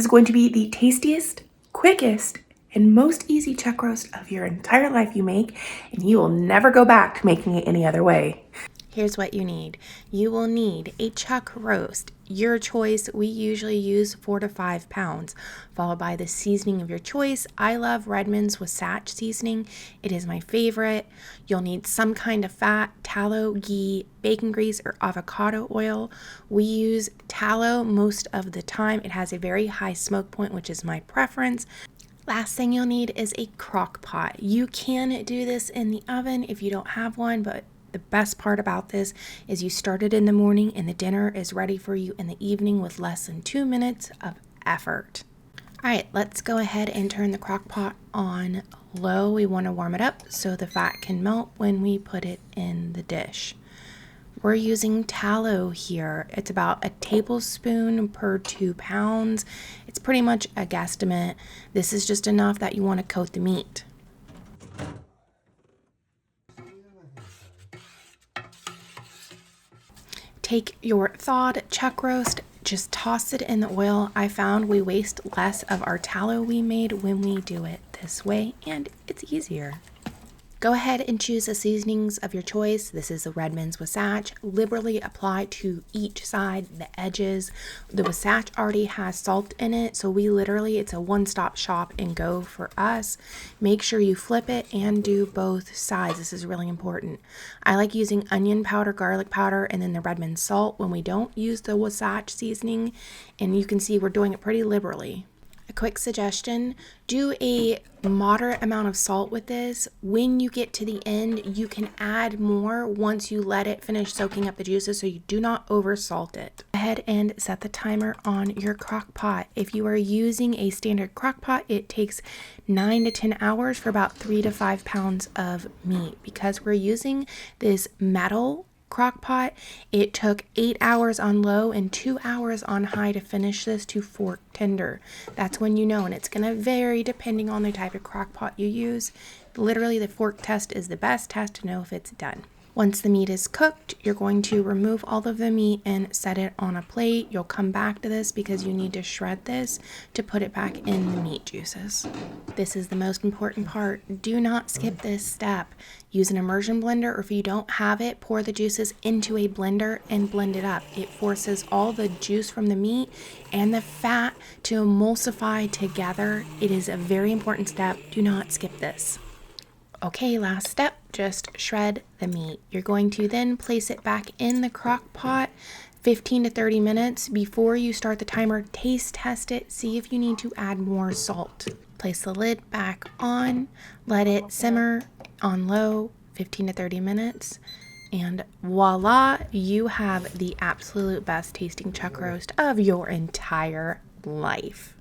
going to be the tastiest, quickest, and most easy chuck roast of your entire life you make, and you will never go back to making it any other way. Here's what you need. You will need a chuck roast, your choice. We usually use 4 to 5 pounds, followed by the seasoning of your choice. I love Redmonds Wasatch seasoning. It is my favorite. You'll need some kind of fat, tallow, ghee, bacon grease, or avocado oil. We use tallow most of the time. It has a very high smoke point, which is my preference. Last thing you'll need is a crock pot. You can do this in the oven if you don't have one, but the best part about this is you start it in the morning and the dinner is ready for you in the evening with less than 2 minutes of effort. All right, let's go ahead and turn the crock pot on low. We want to warm it up so the fat can melt when we put it in the dish. We're using tallow here. It's about a tablespoon per 2 pounds. It's pretty much a guesstimate. This is just enough that you want to coat the meat. Take your thawed chuck roast, just toss it in the oil. I found we waste less of our tallow we made when we do it this way, and it's easier. Go ahead and choose the seasonings of your choice. This is the Redmonds Wasatch. Liberally apply to each side, the edges. The Wasatch already has salt in it, so it's a one-stop shop and go for us. Make sure you flip it and do both sides. This is really important. I like using onion powder, garlic powder, and then the Redmond salt when we don't use the Wasatch seasoning, and you can see we're doing it pretty liberally. A quick suggestion, do a moderate amount of salt with this. When you get to the end, you can add more once you let it finish soaking up the juices, so you do not over salt it. Go ahead and set the timer on your crock pot. If you are using a standard crock pot, it takes 9 to 10 hours for about 3 to 5 pounds of meat. Because we're using this metal crock pot, it took 8 hours on low and 2 hours on high to finish this to fork tender. That's when you know, and it's going to vary depending on the type of crock pot you use. Literally, the fork test is the best test to know if it's done. Once the meat is cooked, you're going to remove all of the meat and set it on a plate. You'll come back to this because you need to shred this to put it back in the meat juices. This is the most important part. Do not skip this step. Use an immersion blender, or if you don't have it, pour the juices into a blender and blend it up. It forces all the juice from the meat and the fat to emulsify together. It is a very important step. Do not skip this. Okay, last step, just shred the meat. You're going to then place it back in the crock pot 15 to 30 minutes. Before you start the timer, taste test it, see if you need to add more salt. Place the lid back on, let it simmer on low 15 to 30 minutes, and voila, you have the absolute best tasting chuck roast of your entire life.